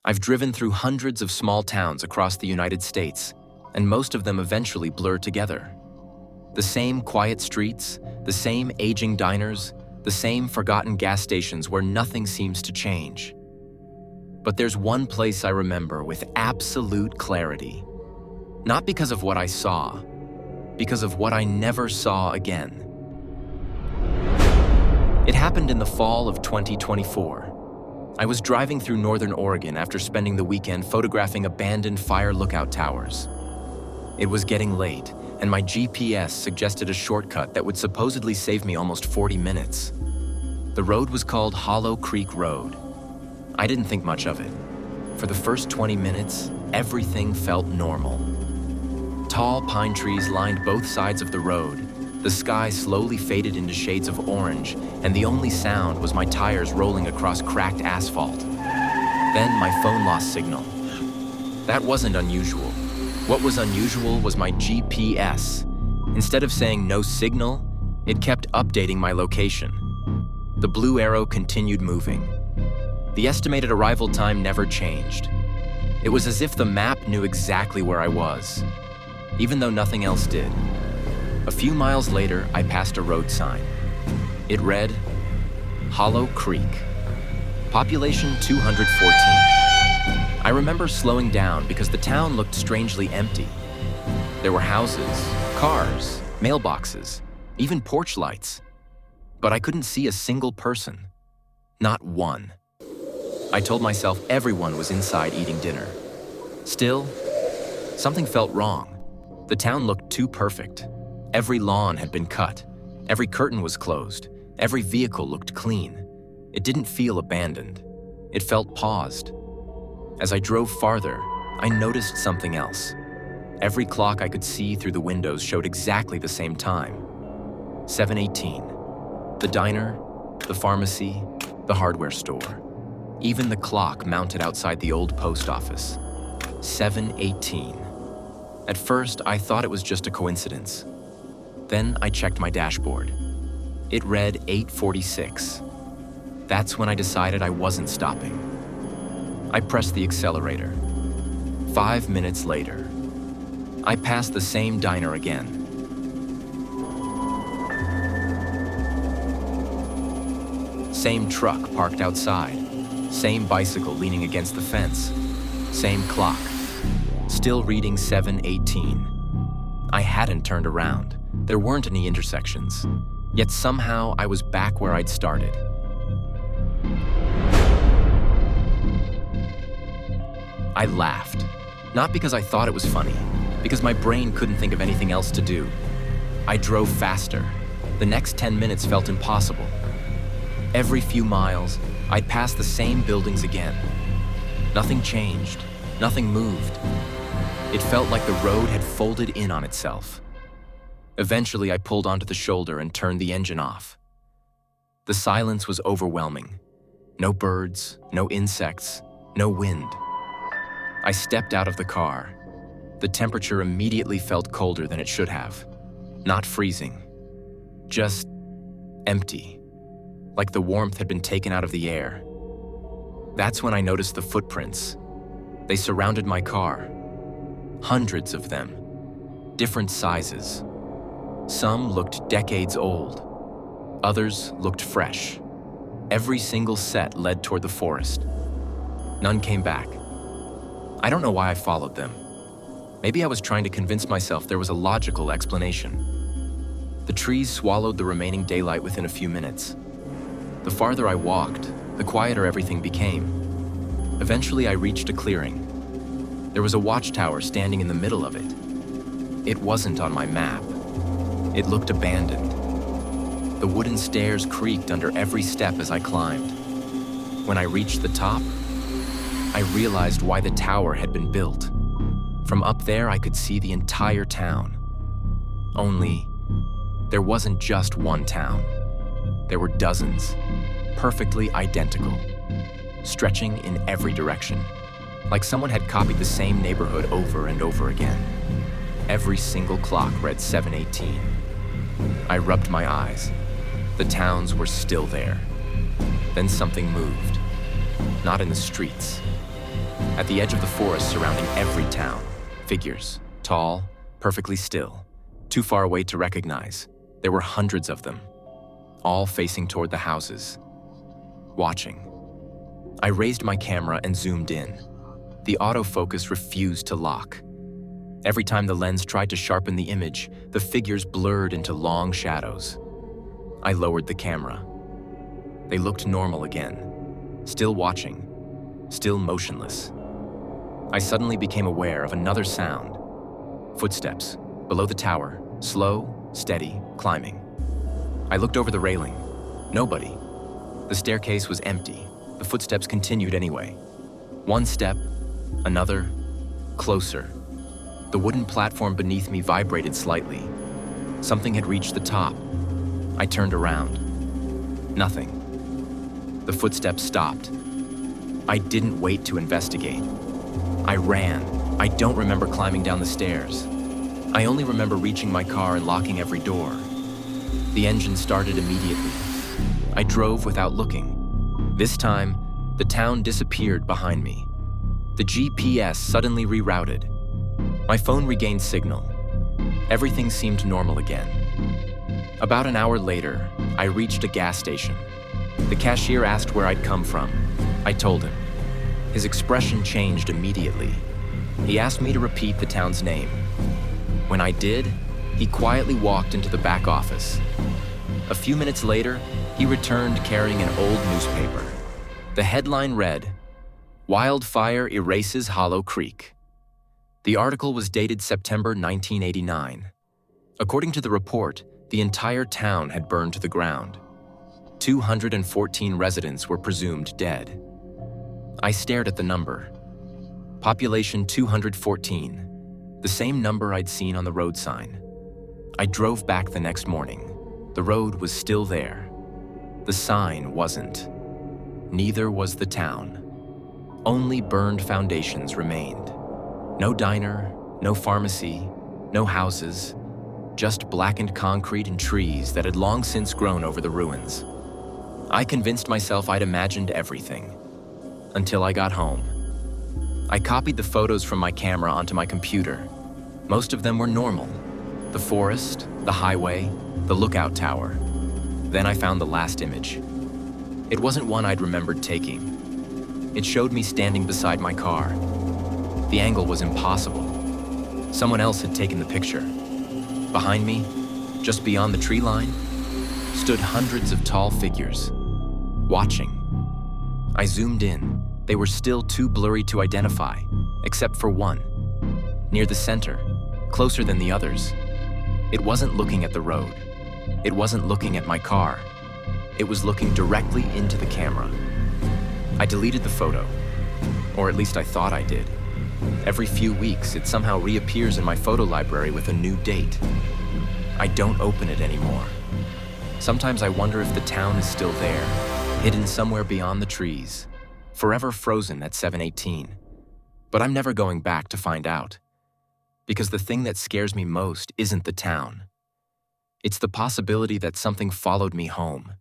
I've driven through hundreds of small towns across the United States, and most of them eventually blur together. The same quiet streets, the same aging diners, the same forgotten gas stations where nothing seems to change. But there's one place I remember with absolute clarity. Not because of what I saw, because of what I never saw again. It happened in the fall of 2024. I was driving through northern Oregon after spending the weekend photographing abandoned fire lookout towers. It was getting late, and my GPS suggested a shortcut that would supposedly save me almost 40 minutes. The road was called Hollow Creek Road. I didn't think much of it. For the first 20 minutes, everything felt normal. Tall pine trees lined both sides of the road. The sky slowly faded into shades of orange, and the only sound was my tires rolling across cracked asphalt. Then my phone lost signal. That wasn't unusual. What was unusual was my GPS. Instead of saying no signal, it kept updating my location. The blue arrow continued moving. The estimated arrival time never changed. It was as if the map knew exactly where I was, even though nothing else did. A few miles later, I passed a road sign. It read, Hollow Creek, population 214. I remember slowing down because the town looked strangely empty. There were houses, cars, mailboxes, even porch lights. But I couldn't see a single person. Not one. I told myself everyone was inside eating dinner. Still, something felt wrong. The town looked too perfect. Every lawn had been cut. Every curtain was closed. Every vehicle looked clean. It didn't feel abandoned. It felt paused. As I drove farther, I noticed something else. Every clock I could see through the windows showed exactly the same time. 7:18. The diner, the pharmacy, the hardware store. Even the clock mounted outside the old post office. 7:18. At first, I thought it was just a coincidence. Then I checked my dashboard. It read 8:46. That's when I decided I wasn't stopping. I pressed the accelerator. 5 minutes later, I passed the same diner again. Same truck parked outside. Same bicycle leaning against the fence. Same clock. Still reading 7:18. I hadn't turned around. There weren't any intersections. Yet somehow I was back where I'd started. I laughed. Not because I thought it was funny, because my brain couldn't think of anything else to do. I drove faster. The next 10 minutes felt impossible. Every few miles, I'd pass the same buildings again. Nothing changed. Nothing moved. It felt like the road had folded in on itself. Eventually, I pulled onto the shoulder and turned the engine off. The silence was overwhelming. No birds, no insects, no wind. I stepped out of the car. The temperature immediately felt colder than it should have. Not freezing. Just empty. Like the warmth had been taken out of the air. That's when I noticed the footprints. They surrounded my car. Hundreds of them. Different sizes. Some looked decades old. Others looked fresh. Every single set led toward the forest. None came back. I don't know why I followed them. Maybe I was trying to convince myself there was a logical explanation. The trees swallowed the remaining daylight within a few minutes. The farther I walked, the quieter everything became. Eventually, I reached a clearing. There was a watchtower standing in the middle of it. It wasn't on my map. It looked abandoned. The wooden stairs creaked under every step as I climbed. When I reached the top, I realized why the tower had been built. From up there, I could see the entire town. Only, there wasn't just one town. There were dozens, perfectly identical, stretching in every direction, like someone had copied the same neighborhood over and over again. Every single clock read 7:18. I rubbed my eyes. The towns were still there. Then something moved. Not in the streets, at the edge of the forest surrounding every town. Figures, tall, perfectly still, too far away to recognize. There were hundreds of them, all facing toward the houses, watching. I raised my camera and zoomed in. The autofocus refused to lock. Every time the lens tried to sharpen the image, the figures blurred into long shadows. I lowered the camera. They looked normal again, still watching, still motionless. I suddenly became aware of another sound. Footsteps, below the tower, slow, steady, climbing. I looked over the railing. Nobody. The staircase was empty. The footsteps continued anyway. One step, another, closer. The wooden platform beneath me vibrated slightly. Something had reached the top. I turned around. Nothing. The footsteps stopped. I didn't wait to investigate. I ran. I don't remember climbing down the stairs. I only remember reaching my car and locking every door. The engine started immediately. I drove without looking. This time, the town disappeared behind me. The GPS suddenly rerouted. My phone regained signal. Everything seemed normal again. About an hour later, I reached a gas station. The cashier asked where I'd come from. I told him. His expression changed immediately. He asked me to repeat the town's name. When I did, he quietly walked into the back office. A few minutes later, he returned carrying an old newspaper. The headline read, "Wildfire Erases Hollow Creek." The article was dated September 1989. According to the report, the entire town had burned to the ground. 214 residents were presumed dead. I stared at the number. Population 214, the same number I'd seen on the road sign. I drove back the next morning. The road was still there. The sign wasn't. Neither was the town. Only burned foundations remained. No diner, no pharmacy, no houses, just blackened concrete and trees that had long since grown over the ruins. I convinced myself I'd imagined everything, until I got home. I copied the photos from my camera onto my computer. Most of them were normal. The forest, the highway, the lookout tower. Then I found the last image. It wasn't one I'd remembered taking. It showed me standing beside my car. The angle was impossible. Someone else had taken the picture. Behind me, just beyond the tree line, stood hundreds of tall figures, watching. I zoomed in. They were still too blurry to identify, except for one. Near the center, closer than the others. It wasn't looking at the road. It wasn't looking at my car. It was looking directly into the camera. I deleted the photo, or at least I thought I did. Every few weeks, it somehow reappears in my photo library with a new date. I don't open it anymore. Sometimes I wonder if the town is still there, hidden somewhere beyond the trees, forever frozen at 718. But I'm never going back to find out. Because the thing that scares me most isn't the town. It's the possibility that something followed me home.